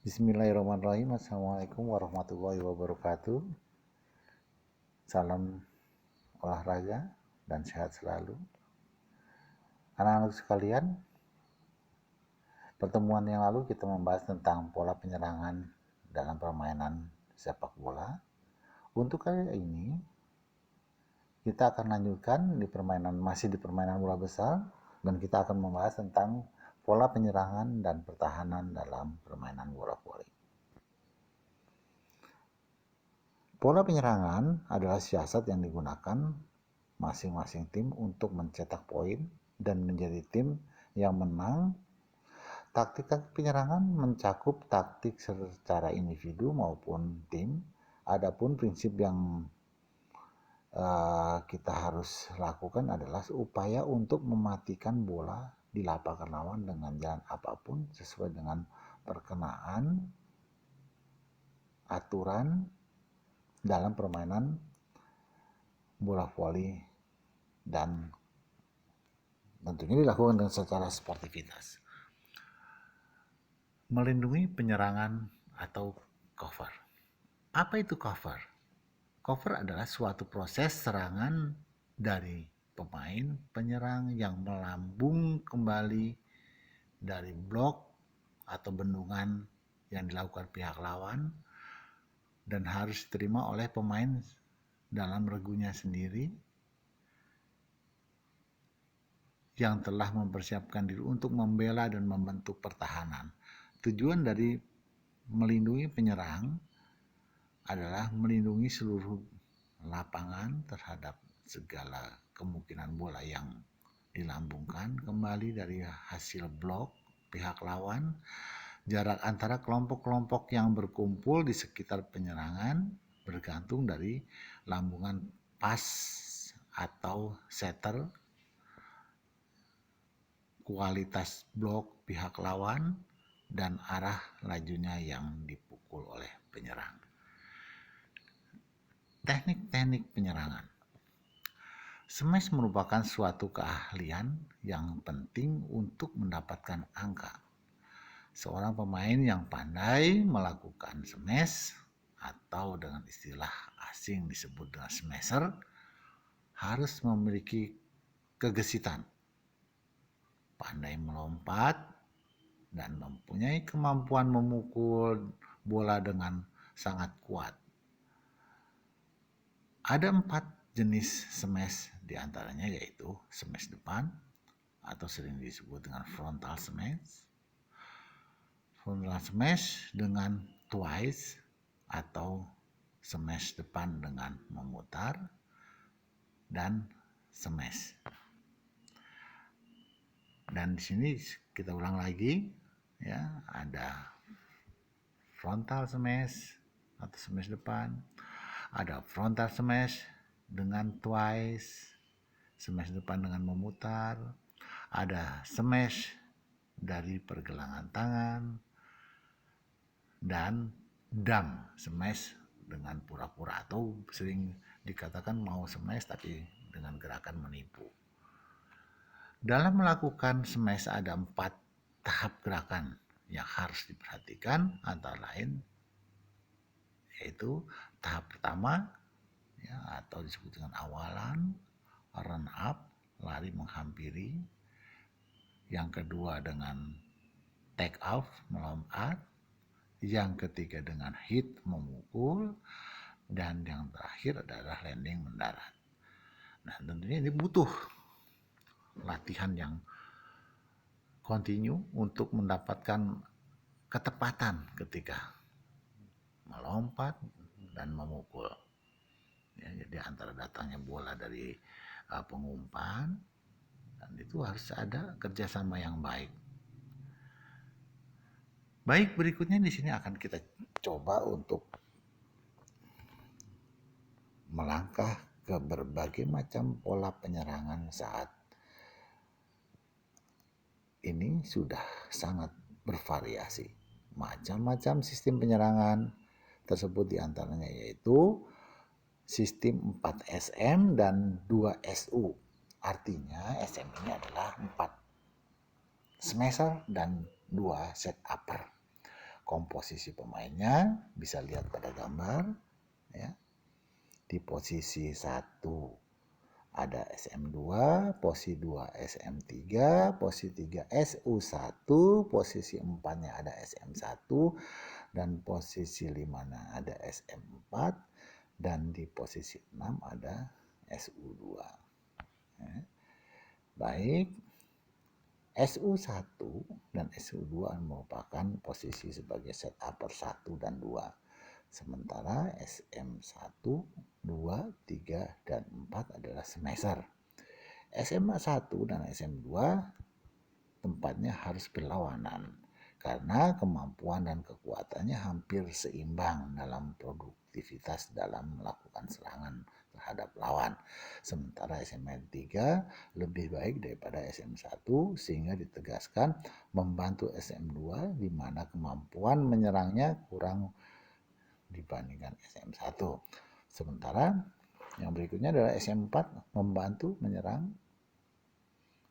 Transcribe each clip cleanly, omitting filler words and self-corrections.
Bismillahirrahmanirrahim. Assalamualaikum warahmatullahi wabarakatuh. Salam olahraga dan sehat selalu. Anak-anak sekalian, pertemuan yang lalu kita membahas tentang pola penyerangan dalam permainan sepak bola. Untuk kali ini, kita akan lanjutkan masih di permainan bola besar, dan kita akan membahas tentang pola penyerangan dan pertahanan dalam permainan bola voli. Pola penyerangan adalah siasat yang digunakan masing-masing tim untuk mencetak poin dan menjadi tim yang menang. Taktik penyerangan mencakup taktik secara individu maupun tim. Adapun prinsip yang kita harus lakukan adalah upaya untuk mematikan bola di lapangan lawan dengan jalan apapun sesuai dengan perkenaan aturan dalam permainan bola voli, dan tentunya dilakukan dengan secara sportivitas. Melindungi penyerangan atau cover. Apa itu cover? Cover adalah suatu proses serangan dari pemain penyerang yang melambung kembali dari blok atau bendungan yang dilakukan pihak lawan dan harus diterima oleh pemain dalam regunya sendiri yang telah mempersiapkan diri untuk membela dan membentuk pertahanan. Tujuan dari melindungi penyerang adalah melindungi seluruh lapangan terhadap segala kemungkinan bola yang dilambungkan kembali dari hasil blok pihak lawan. Jarak antara kelompok-kelompok yang berkumpul di sekitar penyerangan bergantung dari lambungan pas atau setter, kualitas blok pihak lawan, dan arah lajunya yang dipukul oleh penyerang. Teknik-teknik penyerangan. Smash merupakan suatu keahlian yang penting untuk mendapatkan angka. Seorang pemain yang pandai melakukan smash atau dengan istilah asing disebut dengan smasher harus memiliki kegesitan, pandai melompat, dan mempunyai kemampuan memukul bola dengan sangat kuat. Ada 4 jenis smash, diantaranya yaitu smash depan atau sering disebut dengan frontal smash, frontal smash dengan twice atau smash depan dengan memutar, dan smash. Dan di sini kita ulang lagi, ya, ada frontal smash atau smash depan, ada frontal smash dengan twice, smash depan dengan memutar, ada smash dari pergelangan tangan, dan dumb smash dengan pura-pura atau sering dikatakan mau smash tapi dengan gerakan menipu. Dalam melakukan smash ada 4 tahap gerakan yang harus diperhatikan, antara lain yaitu tahap pertama, ya, atau disebut dengan awalan, run up, lari menghampiri. Yang kedua dengan take off, melompat. Yang ketiga dengan hit, memukul. Dan yang terakhir adalah landing, mendarat. Nah, tentunya ini butuh latihan yang kontinu untuk mendapatkan ketepatan ketika melompat dan memukul. Ya, jadi antara datangnya bola dari pengumpan, dan itu harus ada kerjasama yang baik. Baik, berikutnya di sini akan kita coba untuk melangkah ke berbagai macam pola penyerangan saat ini sudah sangat bervariasi. Macam-macam sistem penyerangan tersebut diantaranya yaitu sistem 4SM dan 2SU. Artinya SM ini adalah 4 smasher dan 2 set upper. komposisi pemainnya bisa lihat pada gambar ya. Di posisi 1 ada SM2, posisi 2 SM3, posisi 3 SU1, posisi 4-nya ada SM1, dan posisi 5-nya ada SM4, dan di posisi 6 ada SU2. Ya. Baik, SU1 dan SU2 merupakan posisi sebagai setuper 1 dan 2. Sementara SM1, 2, 3, dan 4 adalah smasher. SM1 dan SM2 tempatnya harus berlawanan karena kemampuan dan kekuatannya hampir seimbang dalam produktivitas dalam melakukan serangan terhadap lawan. Sementara SM3 lebih baik daripada SM1 sehingga ditegaskan membantu SM2 di mana kemampuan menyerangnya kurang dibandingkan SM1. Sementara yang berikutnya adalah SM4 membantu menyerang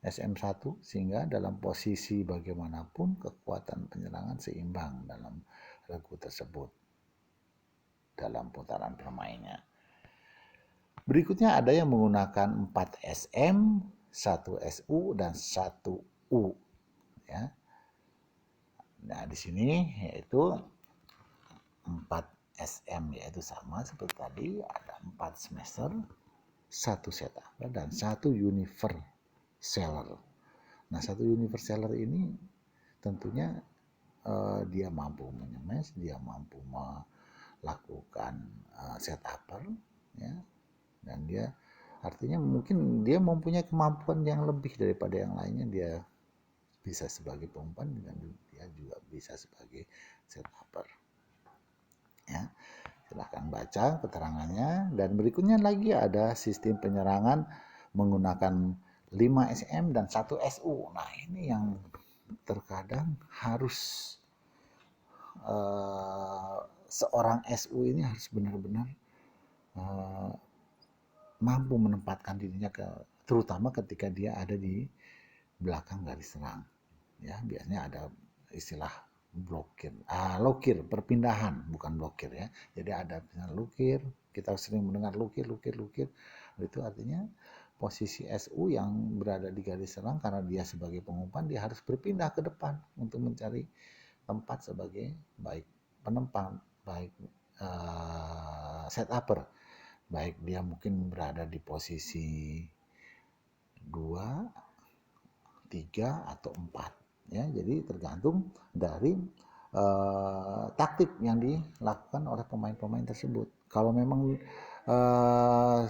SM1 sehingga dalam posisi bagaimanapun kekuatan penyerangan seimbang dalam regu tersebut dalam putaran permainnya. Berikutnya ada yang menggunakan 4 SM, 1 SU, dan 1 U. Ya. Nah, di sini yaitu 4 SM yaitu sama seperti tadi, ada 4 smasher, 1 setuper, dan 1 universaler. Nah, 1 universaler ini tentunya dia mampu menyemes, dia mampu melakukan setuper, ya, dan dia artinya mungkin dia mempunyai kemampuan yang lebih daripada yang lainnya. Dia bisa sebagai pengumpan dan dia juga bisa sebagai setuper. Ya, silahkan baca keterangannya. Dan berikutnya lagi ada sistem penyerangan menggunakan 5 SM dan 1 SU. Nah, ini yang terkadang harus seorang SU ini harus benar-benar mampu menempatkan dirinya terutama ketika dia ada di belakang garis serang. Ya, biasanya ada istilah lokir, perpindahan, bukan blokir ya. Jadi ada lokir, kita sering mendengar lokir. Itu artinya posisi SU yang berada di garis serang karena dia sebagai pengumpan, dia harus berpindah ke depan untuk mencari tempat sebagai baik penempang, baik setuper, baik dia mungkin berada di posisi 2, 3, atau 4. Ya, jadi tergantung dari taktik yang dilakukan oleh pemain-pemain tersebut. Kalau memang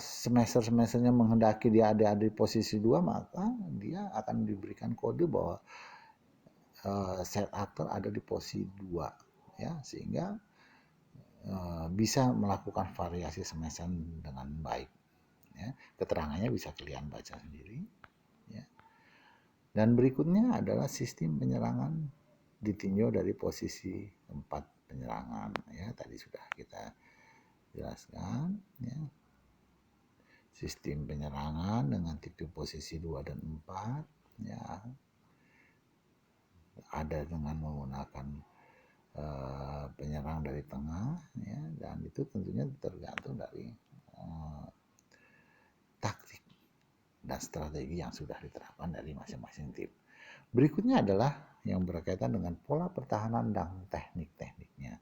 semester-semesternya menghendaki dia ada di posisi 2, maka dia akan diberikan kode bahwa set actor ada di posisi 2, ya, sehingga bisa melakukan variasi semester dengan baik. Ya, keterangannya bisa kalian baca sendiri. Ya. Dan berikutnya adalah sistem penyerangan ditinjau dari posisi tempat penyerangan. Ya, tadi sudah kita jelaskan. Ya. Sistem penyerangan dengan tipe posisi 2 dan 4. Ya. Ada dengan menggunakan penyerang dari tengah. Ya, dan itu tentunya tergantung dari taktik dan strategi yang sudah diterapkan dari masing-masing tim. Berikutnya adalah yang berkaitan dengan pola pertahanan dan teknik-tekniknya.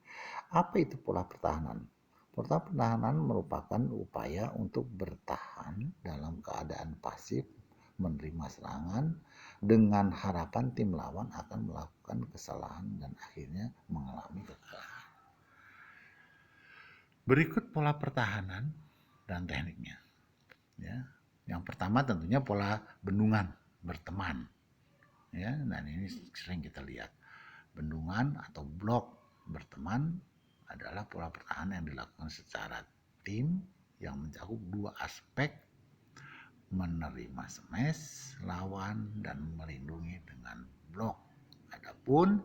Apa itu pola pertahanan? Pola pertahanan merupakan upaya untuk bertahan dalam keadaan pasif, menerima serangan dengan harapan tim lawan akan melakukan kesalahan dan akhirnya mengalami kekalahan. Berikut pola pertahanan dan tekniknya. Ya. Yang pertama tentunya pola bendungan, berteman. Ya, dan ini sering kita lihat. Bendungan atau blok berteman adalah pola pertahanan yang dilakukan secara tim yang mencakup 2 aspek, menerima smash lawan dan melindungi dengan blok. Adapun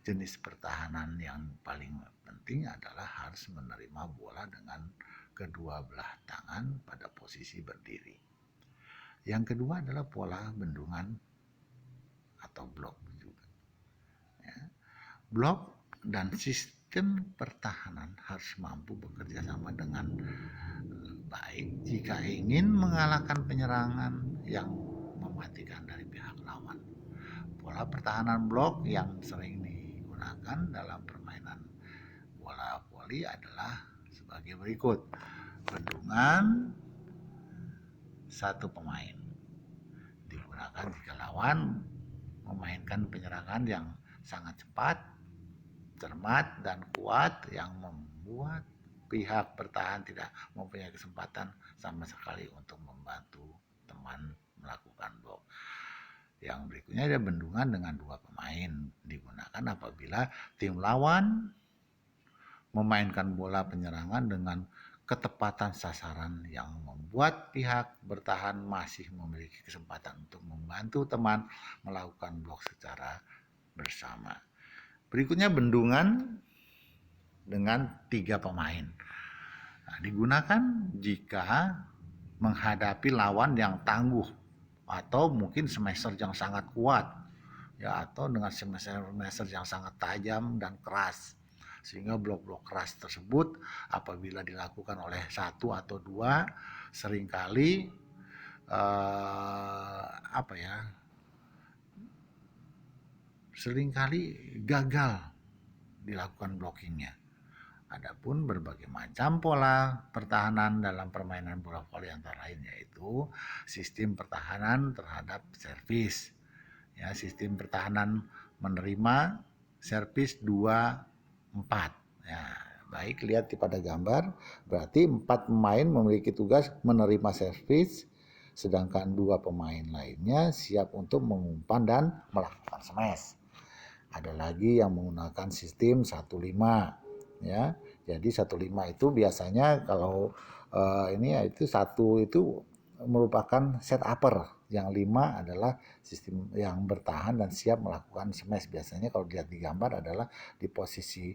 jenis pertahanan yang paling penting adalah harus menerima bola dengan kedua belah tangan pada posisi berdiri. Yang kedua adalah pola bendungan atau blok juga. Ya. Blok dan sistem pertahanan harus mampu bekerja sama dengan baik jika ingin mengalahkan penyerangan yang mematikan dari pihak lawan. Pola pertahanan blok yang sering digunakan dalam permainan bola voli adalah sebagai berikut. Bendungan satu pemain digunakan jika lawan memainkan penyerangan yang sangat cepat, cermat, dan kuat yang membuat pihak bertahan tidak mempunyai kesempatan sama sekali untuk membantu teman melakukan blok. Yang berikutnya ada bendungan dengan dua pemain digunakan apabila tim lawan memainkan bola penyerangan dengan ketepatan sasaran yang membuat pihak bertahan masih memiliki kesempatan untuk membantu teman melakukan blok secara bersama. Berikutnya bendungan dengan 3 pemain. Nah, digunakan jika menghadapi lawan yang tangguh atau mungkin smasher yang sangat kuat, ya, atau dengan smasher yang sangat tajam dan keras, sehingga blok-blok keras tersebut apabila dilakukan oleh satu atau dua seringkali seringkali gagal dilakukan blockingnya. Adapun berbagai macam pola pertahanan dalam permainan bola voli antara lain yaitu sistem pertahanan terhadap servis. Ya, sistem pertahanan menerima servis 2-4. Ya, baik, lihat pada gambar, berarti 4 pemain memiliki tugas menerima servis, sedangkan 2 pemain lainnya siap untuk mengumpan dan melakukan smash. Ada lagi yang menggunakan sistem 1-5. Ya, jadi 1-5 itu biasanya kalau ini itu satu itu merupakan set upper, yang 5 adalah sistem yang bertahan dan siap melakukan smash. Biasanya kalau dilihat di gambar adalah di posisi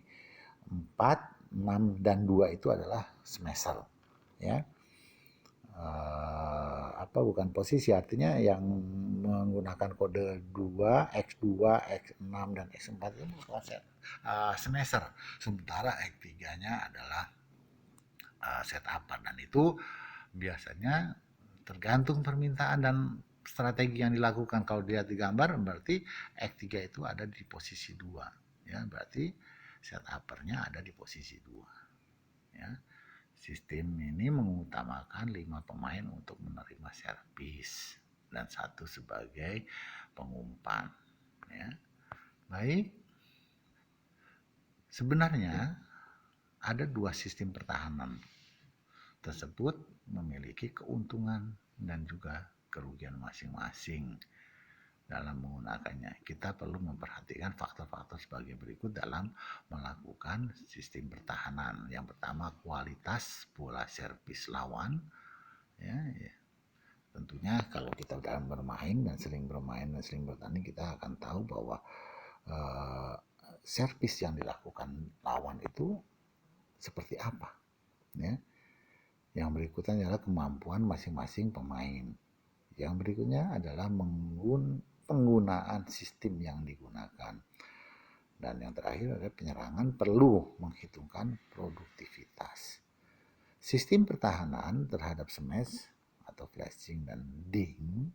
4, 6, dan 2 itu adalah smasher, ya. Bukan posisi, artinya yang menggunakan kode 2, X2, X6, dan X4 itu merupakan smasher. Sementara X3-nya adalah setup, dan itu biasanya tergantung permintaan dan strategi yang dilakukan. Kalau dilihat di gambar berarti X3 itu ada di posisi 2, ya, berarti setup-nya ada di posisi 2, ya. Sistem ini mengutamakan 5 pemain untuk menerima servis dan 1 sebagai pengumpan, ya. Baik, sebenarnya ada 2 sistem pertahanan tersebut memiliki keuntungan dan juga kerugian masing-masing. Dalam menggunakannya, kita perlu memperhatikan faktor-faktor sebagai berikut dalam melakukan sistem pertahanan. Yang pertama, kualitas bola servis lawan. Ya. Tentunya kalau kita dalam bermain dan sering bertanding, kita akan tahu bahwa servis yang dilakukan lawan itu seperti apa. Ya. Yang berikutnya adalah kemampuan masing-masing pemain. Yang berikutnya adalah penggunaan sistem yang digunakan. Dan yang terakhir adalah penyerangan perlu menghitungkan produktivitas. Sistem pertahanan terhadap smash atau flashing dan ding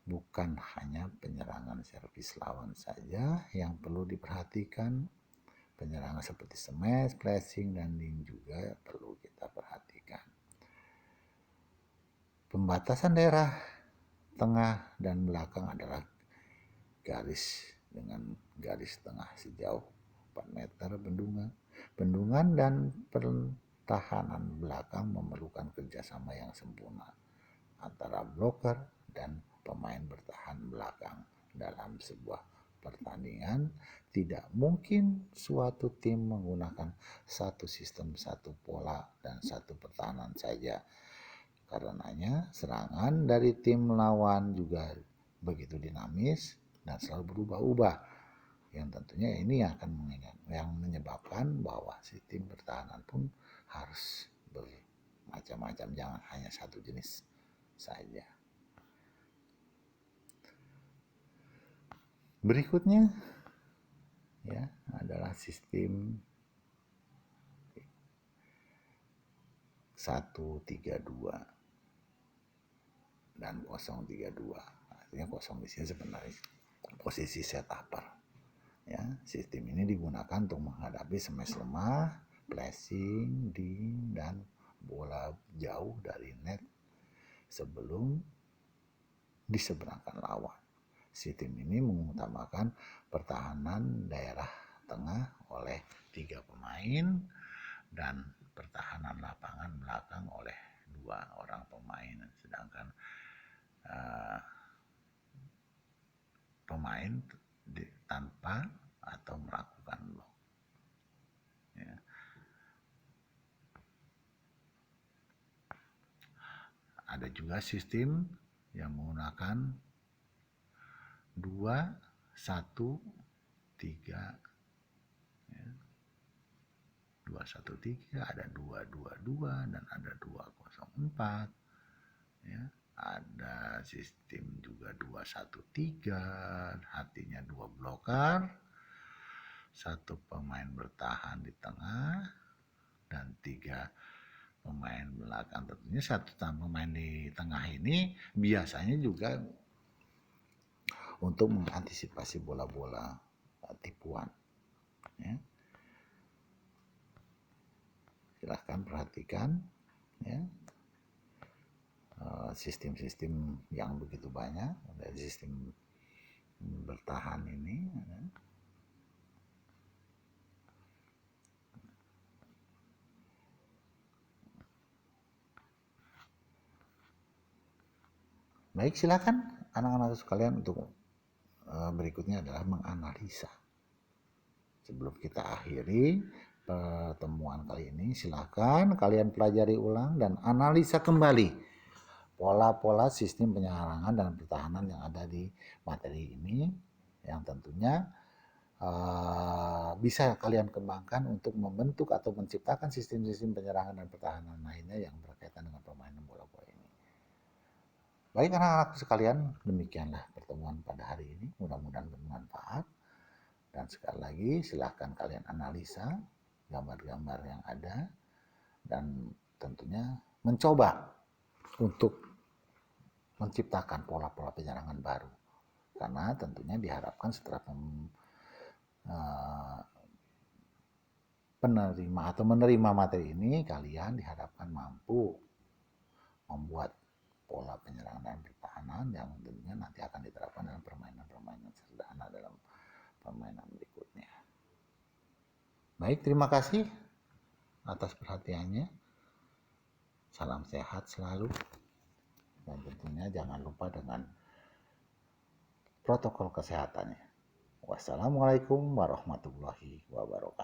bukan hanya penyerangan servis lawan saja yang perlu diperhatikan. Penyerangan seperti smash, flashing, dan ding juga perlu kita perhatikan. Pembatasan daerah tengah dan belakang adalah garis dengan garis tengah sejauh 4 meter bendungan dan pertahanan belakang memerlukan kerjasama yang sempurna antara bloker dan pemain bertahan belakang. Dalam sebuah pertandingan tidak mungkin suatu tim menggunakan satu sistem, satu pola, dan satu pertahanan saja. Karenanya serangan dari tim lawan juga begitu dinamis dan selalu berubah-ubah, yang tentunya ini akan menyebabkan bahwa sistem pertahanan pun harus bermacam-macam, jangan hanya satu jenis saja. Berikutnya ya adalah sistem 132 dan 032. Artinya kosong di sini sebenarnya posisi set upper. Ya, sistem ini digunakan untuk menghadapi smash lemah, flashing, dim, dan bola jauh dari net sebelum diseberangkan lawan. Sistem ini mengutamakan pertahanan daerah tengah oleh 3 pemain dan pertahanan lapangan belakang oleh 2 orang pemain, sedangkan pemain tanpa atau melakukan block. Ya. Ada juga sistem yang menggunakan 2, 1, 3, ya. 2, 1, 3, ada 2, 2, 2, dan ada 2, 0, 4. Ya. Ada sistem juga 2, 1, 3, artinya 2 bloker, 1 pemain bertahan di tengah, dan 3 pemain belakang. Tentunya 1 pemain di tengah ini biasanya juga untuk mengantisipasi bola-bola tipuan. Ya. Silahkan perhatikan ya, sistem-sistem yang begitu banyak dari sistem bertahan ini. Ya. Baik, silakan anak-anak sekalian untuk berikutnya adalah menganalisa. Sebelum kita akhiri pertemuan kali ini, silakan kalian pelajari ulang dan analisa kembali pola-pola sistem penyerangan dan pertahanan yang ada di materi ini, yang tentunya bisa kalian kembangkan untuk membentuk atau menciptakan sistem-sistem penyerangan dan pertahanan lainnya yang berkaitan dengan permainan bola-bola ini. Baik anak-anak sekalian, demikianlah pertemuan pada hari ini. Mudah-mudahan bermanfaat. Dan sekali lagi silahkan kalian analisa gambar-gambar yang ada dan tentunya mencoba untuk menciptakan pola-pola penyerangan baru. Karena tentunya diharapkan setelah penerima atau menerima materi ini, kalian diharapkan mampu membuat pola penyerangan dan pertahanan yang tentunya nanti akan diterapkan dalam permainan-permainan sederhana dalam permainan berikutnya. Baik, terima kasih atas perhatiannya. Salam sehat selalu. Dan tentunya jangan lupa dengan protokol kesehatannya. Wassalamualaikum warahmatullahi wabarakatuh.